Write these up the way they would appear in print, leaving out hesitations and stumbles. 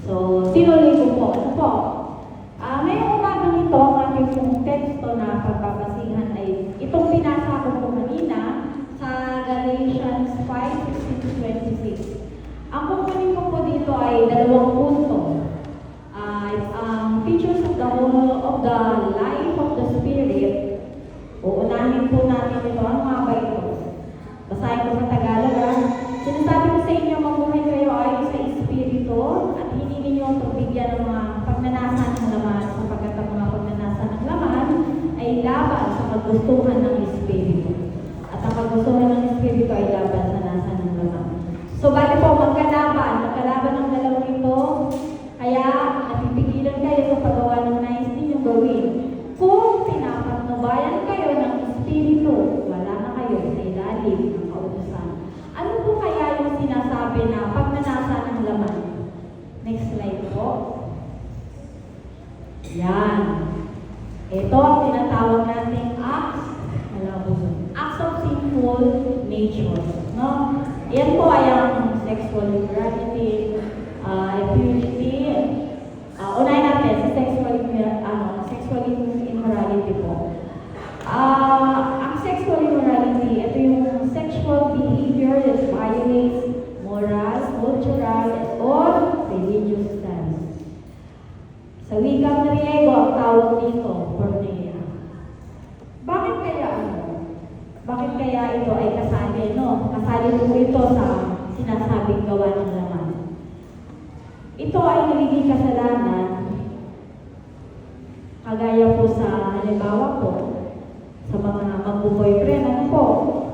So, tinuloy ko po. Ano po? Ngayong umaga nito, ang aking pong teksto na pagbabasihan ay itong binasa ko po kanina sa Galatians 5:16-26. Ang kukunin ko po dito ay 2 punto. Features of the whole of the life of the Spirit. Uunahin po natin ito. Ano nga ba ito? Basahin ko sa Tagalog. Sinasabi ko sa inyo, mabuhay kayo ayon sa Espiritu at hindi ninyo ang pagbigyan ng mga pagnanasa ng laman sapagkat ang mga pagnanasa ng laman ay laban sa kagustuhan ng Espiritu. At ang kagustuhan ng Espiritu ay laban sa nasa ng laman. So, bali po, magkalaban ng dalawang ito, kaya napipigilan kayo sa paggawa ng nais ninyong gawin. Kung pinapatnubayan kayo ng Espiritu, wala na kayo sa ilalim ng kautusan. Ano po kaya yung sinasabi na pagnanasa ng laman? Next slide po. Yan. Ito ang tinatawag nating acts of sinful nature. No? Yan po ay ang sexual immorality, impurity. Unahin natin sa sexual immorality po. Ang sexual immorality, ito yung sexual behavior that violates moral, cultural, or religious standards. Sa wikang Griego, ang tawag dito, porneia. Bakit kaya ito ay kasali, no? Kasali po ito sa sinasabing gawa ng laman. Ito ay nagiging kasalanan, kagaya po sa halimbawa po, sa mga magbo-boyfriend, ano po,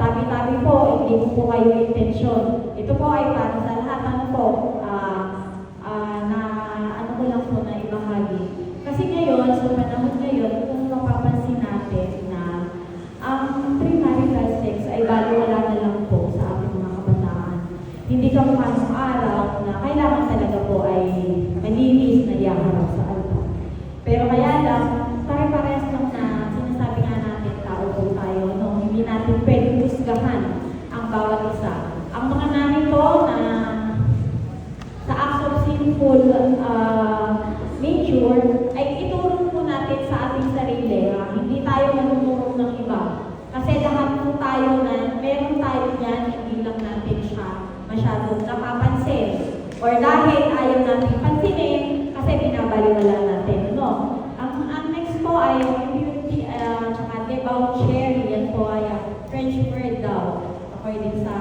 tabi-tabi po, hindi po kayo intensyon. Ito po ay para sa lahat, ano po, na ano ko lang po na ibahagi. Kasi ngayon, sa panahon ngayon, kung mapapansin natin na ang premarital sex ay baliwala na lang po sa ating mga kabataan. Hindi ka pumasok araw na kailangan talaga po ay malinis na iyaharap sa altar. Pero kaya lang, pare-parehas lang na sinasabi nga natin, tao po tayo, no? Hindi natin pwedeng husgahan ang bawat isa. Ang mga nanito na sa acts of sinful nature ay ituro po natin sa ating sarili. Hindi tayo manunurong ng iba. Kasi lahat po tayo na meron tayo yan, hindi lang natin siya masyadong napapansin. Or dahil ayaw natin pansinin, kasi binabaliwala natin. No? Ang next po ay impurity, tsaka debauchery. Yan po ay French word daw. According sa,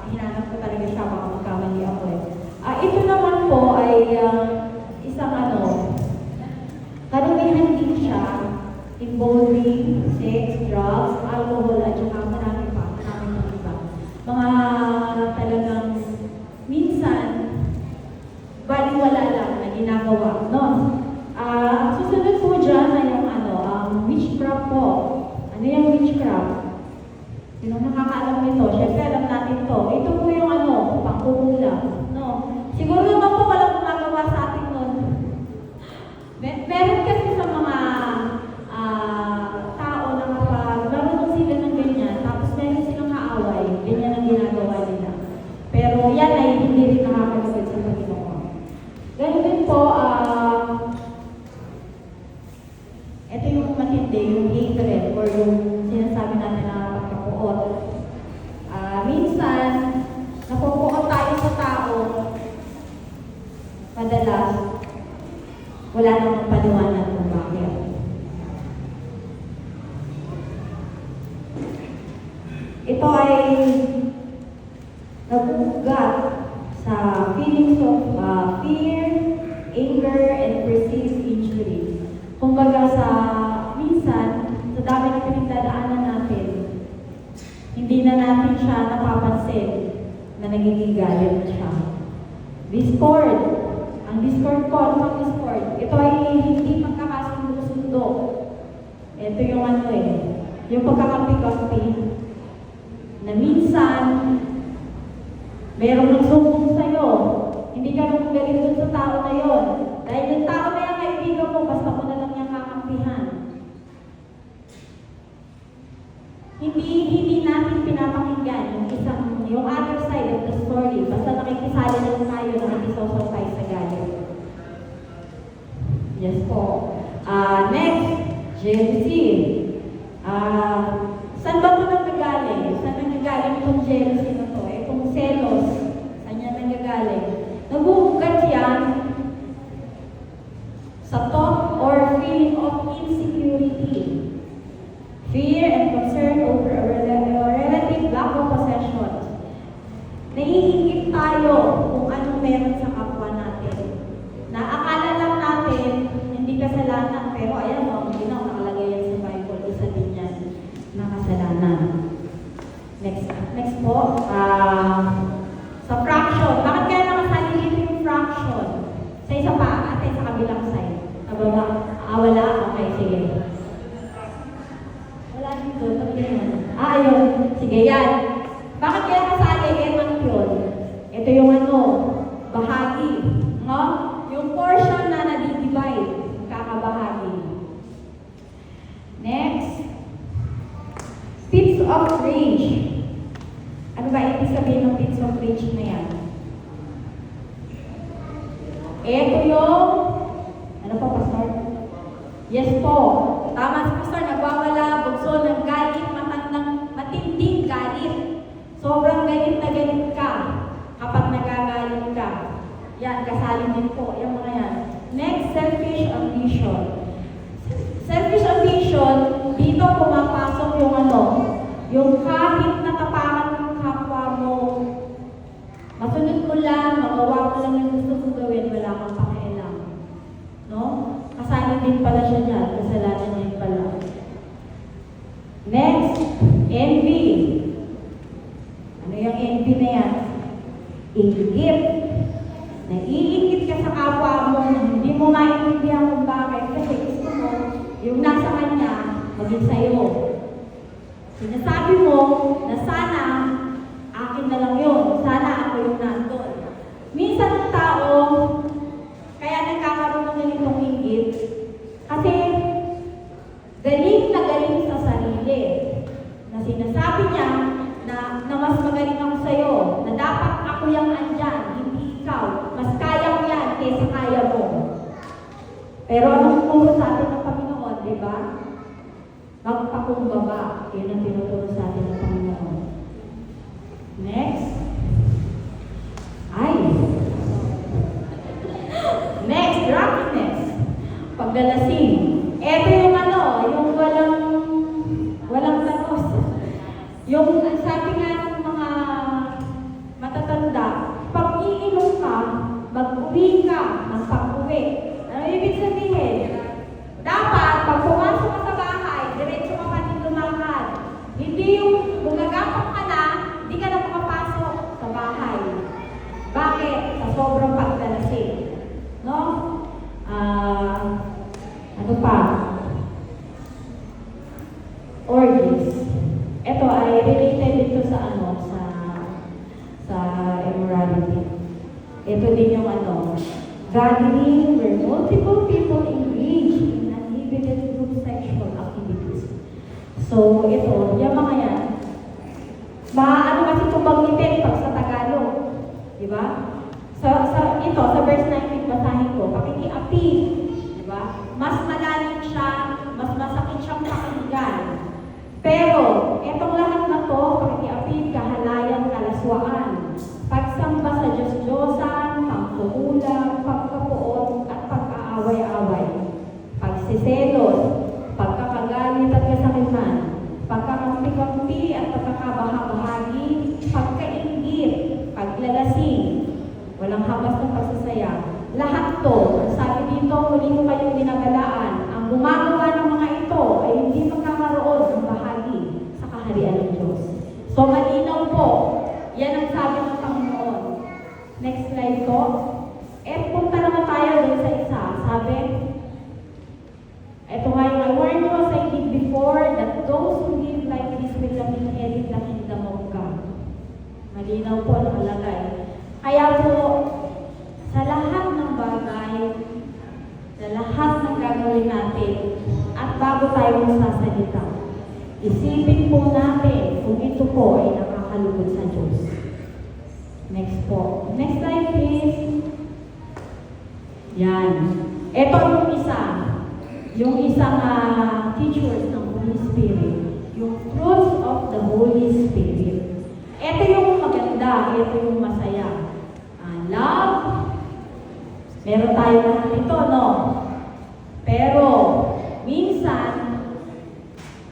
hinanap ko talaga siya, baka magkamali ako eh. Ito naman po ay isang karumihan din siya, involving sex, drugs, alcohol, at saka marami pa iba. Mga talagang minsan, baliwala lang na ginagawa, no? Susunod po dyan ay yung witchcraft po. Ano yung witchcraft? Sinong nakakaalam nito? Siyempre, alam natin to. Ito po yung pangkukulang, no? Siguro naman po walang gumagawa sa atin nun. Meron kasi sa mga tao na kapag marunong sila ng ganyan, tapos meron silang kaaway, ganyan ang ginagawa nila. Pero yan ay hindi rin nakakalugod sa Panginoon. Ganun din po, ito yung matindi, yung hatred, or yung sinasabi natin na pagkapuot. Minsan, napupuot tayo sa tao, madalas, wala namang paliwanag kung bakit. Ito ay nabubugat sa feelings of fear, anger, and perceived injury. Kumbaga minsan, sa dami ng pinagdadaanan natin, hindi na natin siya napapansin na nagiging galit siya. Discord. Ang discord po, ano ang discord? Ito ay hindi magkakasundo. Ito yung yung pagkakampi-kampi na minsan, merong nagsumbong sa'yo. Hindi ka nang galit dun sa tao na yun. Dahil yung tao na yung kaibigan mo, basta mo na lang niyang kakampihan. Hindi natin pinapakinggan yung other side of the story. Basta nakikisali lang tayo, nakikisaw-saw tayo sa galit. Yes po. Next, jealousy. Saan ba ito nanggagaling? Saan nanggagaling itong jealousy na to? Itong selos, saan yan nanggagaling? Naguugat yan sa thought or feeling of insecurity, fear and concern over a relative lack of possessions. Naiingit tayo kung anong meron sa kapwa natin. Naakala lang natin, hindi kasalanan, pero ayan o, hindi na nakalagay yan sa Bible, isa din yan na kasalanan. Next po, sa fraction. Bakit kaya nakasali dito yung fraction? Sa isa pa, ate, sa kabilang side. Wala? Okay, sige. Wala dito, sabi naman. Ayun. Sige, yan. Bakit kaya kasali? Eman yun. Ito yung bahagi. No? Yung portion na nadi-divide. Kakabahagi. Next. Pits of rage. Ano ba ibig sabihin ng pits of rage na yan? Ito yung ano po, Pastor? Yes po. Tama si Pastor, nagwawala, bugso ng galit, matinding galit. Sobrang galit na galit ka kapag nagagalit ka. Yan, kasali din po. Yan mga yan. Next, selfish ambition. Selfish ambition, dito pumapasok yung yung kahit natapakan ng kapwa mo, masunod mo lang, magawa mo lang yung gusto mong gawin, wala kang pakialam. No? Kasali din pala siya dyan. Kasalanan din pala. Next, envy. Ano yung envy na yan? Inggit. Naiingit ka sa kapwa mo, hindi mo maintindihan kung bakit. Kasi gusto mo, yung nasa kanya, maging sa'yo. Sinasabi mo na sana, akin na lang yun. Sana ako yung nandun. Minsan ang tao, kaya nagkakaroon ng ganitong inggit, kasi galing na galing sa sarili. Na sinasabi niya na mas magaling ako sa'yo, na dapat ako yung andyan, hindi ikaw. Mas kaya ko yan kaysa kaya mo. Pero anong turo sa atin ng Panginoon, di ba? Magpakumbaba. Yun ang tinuturo sa atin ng Panginoon. Next. Next, drunkenness. Paglalasing. Ito yung yung walang tanos. Yung sabi nga ng mga matatanda, pag iinom ka, mag-uwi ka ng pag-uwi. Ano ibig sabihin? Dapat, pag pumasok ka sa bahay, diretso ka pa din lumakad. Hindi yung gumagapang ka na, hindi ka na makapasok sa bahay. Bakit? Sa sobrang paglalasing. No? Ano pa? Orgies. Ito ay related dito sa immorality. Ito din yung gathering where multiple people engage in uninhibited group sexual activities. So, ito, yung mga yan. Ano kasi itong banggitin pag sa Tagalog? Di ba? Sa verse 19, basahin ko, pakikiapi. Di ba? Mas malalim siya, mas masakit siyang pakinggan. Pero, itong lahat na to, pakikiapi, kahalayan, kalaswaan, pagsamba sa Diyos-Diyosan, pangkukulang, pagkapuot, at pag-aaway-away, pagsiselos, pagkakagalit at kasakiman, pagkakampi-kampi at pagkakabaha-bahagi, pagkainggit, paglalasing, walang habas ng pagsasaya. Lahat to, ang sabi dito, huli mo kayong ginagalaan. Ang gumagawa ng mga ito ay hindi magkakaroon ng bahagi sa kaharian ng Diyos. So, malinaw po. Yan ang sabi ng Panginoon. Next slide po. Punta naman tayo doon sa isa. Sabi, ito nga yung I warn you as I did before that those who live like this will not inherit the kingdom of God. Malinaw po nakalagay. Kaya po, sa lahat ng bagay, sa lahat ng gagawin natin, at bago tayo magsasalita, isipin po natin kung ito po ay nakakalugod sa Diyos. Next po. Next slide, please. Yan. Ito yung isang teachers ng Holy Spirit, yung fruits of the Holy Spirit. Ito yung maganda, ito yung masaya. Love, meron tayo lahat ito, no? Pero, minsan,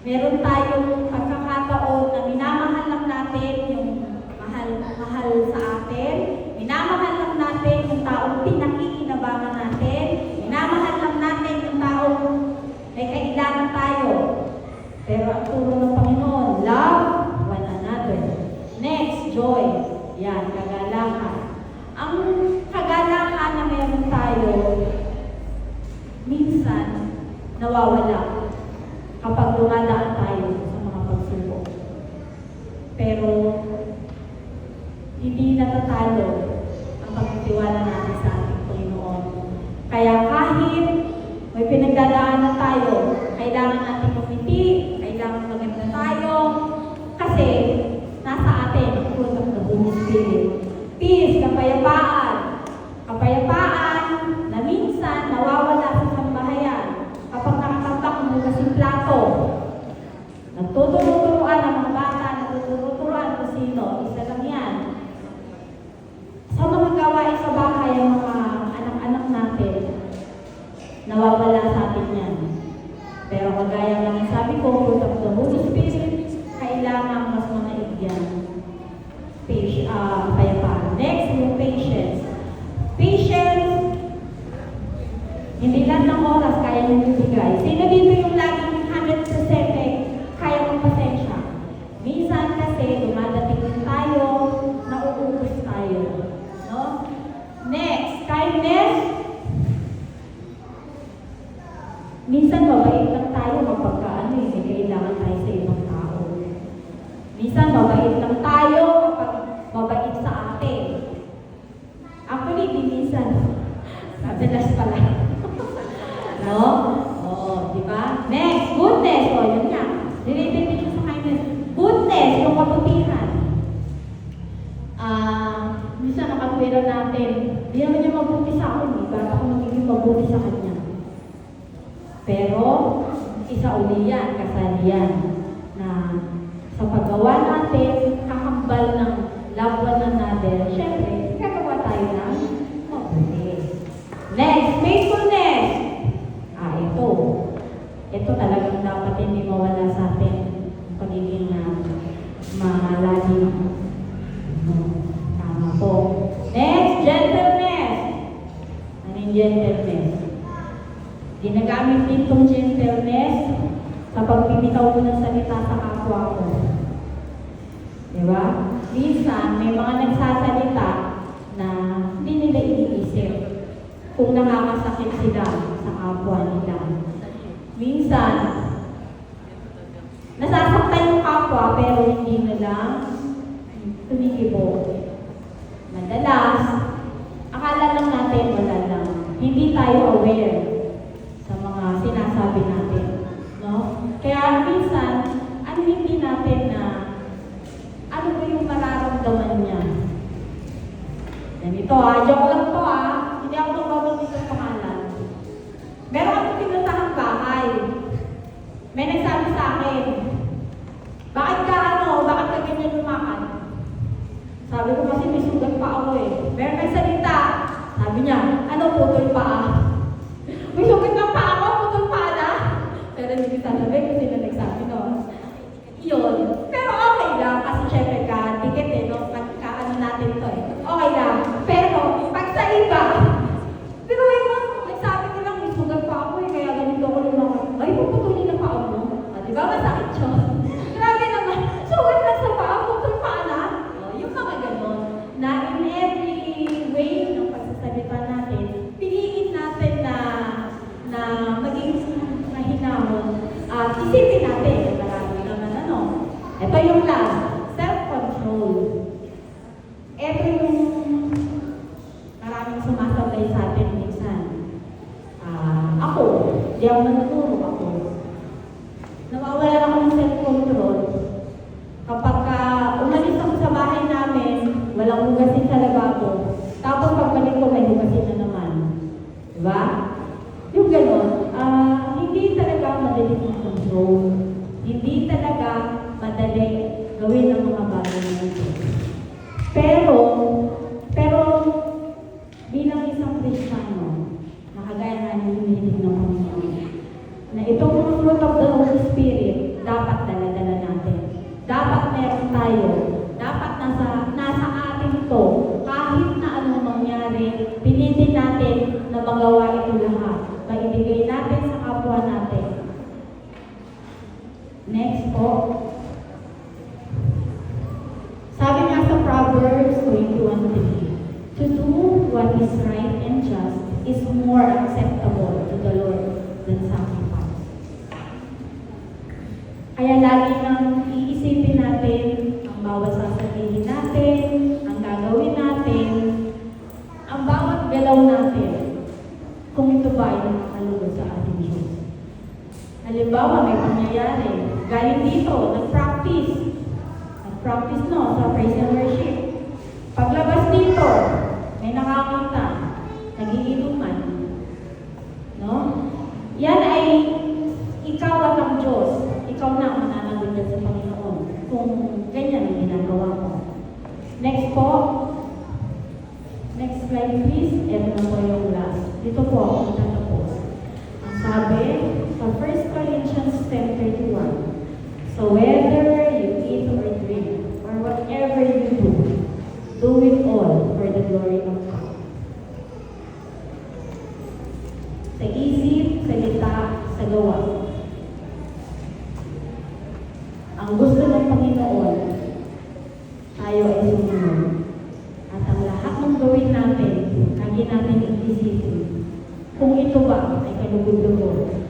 meron tayong pagkakataon na minamahal lang natin yung mahal sa atin, minamahal lang natin yung taong pinakikinabangan natin, minamahal lang natin yung taong may kailangan tayo. Pero ang turo ng Panginoon, love one another. Next, joy. Yan, kagalakan. Ang kagalakan na meron tayo, minsan, nawawala kapag dumadaan tayo sa mga pagsubok. Pero, hindi natatalo ang pagtitiwala natin sa ating Panginoon. Kaya kahit may pinagdadaanan tayo, kailangan natin kumiti, kailangan maganda tayo, kasi nasa atin ang fruit of the Holy Spirit. Peace, kapayapaan. Kapayapaan na minsan nawawala sa sambahayan kapag nakatambak ng hugasing plato. Nagtuturuan ang mga bata, nagtuturuan kung sino, isa lang yan. Sa mga gawain sa bahay, ang mga anak-anak natin, nawawala sa atin yan. Pero kagaya ng sabi ko, fruit of the Holy Spirit, kailangan mas manaig yan. Kapayapaan. Next, yung patience. Patience, hindi lang ng oras kaya nang ibigay. Sino dito yung laging 100% kaya mong pasensya? Minsan kasi dumadating din tayo, nauubos tayo. No? Next, kindness. Minsan mabait lang tayo kapag may kailangan tayo sa ibang tao. Minsan mabait lang tayo kapag mabait sa atin. Actually, di minsan. Madalas pala. No? Oo, di ba? Next, goodness. O, yun nga. Related din siya sa kindness. Goodness, yung kabutihan. Minsan nakatwira natin, di naman niya mabuti sa akin. Bakit ako magiging mabuti sa kanya? Pero, isa uli yan, kasali yan, na sa paggawa natin, kakambal ng love one another, syempre, gagawa tayo ng mabuti. Next, faithfulness. Ito. Ito talagang dapat hindi mawala sa atin ang pagiging malaging tama po. Next, gentleness. Ano yung gentleness? Ginagamit din itong gentleness sa pagbibitaw ko ng salita sa kapwa ko. Diba? Minsan, may mga nagsasalita na hindi nila iniisip kung nakakasakit sila sa kapwa nila. Minsan, nasasaktan yung kapwa pero hindi nila tumikibo. Madalas, akala lang natin wala lang. Hindi tayo aware sa mga sinasabi natin. No? Kaya minsan, ano hindi natin na ano ba yung mararamdaman niya? Ganito joke lang to hindi ako tumabagin sa pangalan. Meron akong pinutahang bahay. May nagsabi sa akin, bakit ka ganyan lumakad? Sabi ko kasi may sugat pa ako Meron nagsalita, sabi niya, putol pa May sugat na pa ako, putol pa na? Pero hindi sasabi kasi na nagsabi Yun. Pero okay lang, kasi syempre dikit pagka natin to Okay lang. Pero, pag sa iba, pero nagsabi ko lang, may sugat pa ako kaya ganito ko lumakad. Ay, puputulin na pa ako. Diba, masakit siya? Grabe naman. Sugat na sa paa, putol pa na. Yung mga ganon, na in every way ng pagsasalita natin, piliin natin na maging mahinahon at isipin natin, marami naman Ito yung last, self-control. Ito yung maraming sumasabay sa atin minsan. Ako, di ako natuturo ako. Nawawala ako ng self-control. Kapag umalis ako sa bahay namin, walang hugasin sa lababo. Tapos pagbalik ko, may hugasin na naman. Diba? So, hindi talaga madali gawin ang mga bagay na ito. Pero, bilang isang Kristiyano, nakagaya nga ng hinihiling ng Panginoon, na itong fruit of the Holy Spirit, dapat dala-dala natin. Dapat meron tayo. Dapat nasa atin ito. Kahit na anong mangyari, pilitin natin na magawa ito lahat. Maibigay natin sa kapwa natin. Next po. Sabi nga sa Proverbs 21:3, to do what is right and just is more acceptable to the Lord than sacrifice. Kaya lagi nang iisipin natin ang bawat sasabihin natin, ang gagawin natin, ang bawat galaw natin, kung ito ba ay nakakalugod sa ating Diyos. Halimbawa, may pangyayari, galing dito, nag-practice no, sa praise and worship. Paglabas dito, may nakakita, nagiinuman. No? Yan ay ikaw at ang Diyos. Ikaw na ang mananagot dyan sa Panginoon. Kung ganyan ang ginagawa mo. Next po. Next slide please. Ito na po yung last. Dito po ako matatapos. Ang sabi sa 1 Corinthians 10:31. So whether you eat or drink, or whatever you do it all for the glory of God. Sa isip, salita, sa gawa. Ang gusto ng Panginoon, tayo ay sumunod. At ang lahat ng gawin natin, lagi natin iisipin, kung ito ba ay kalugod-lugod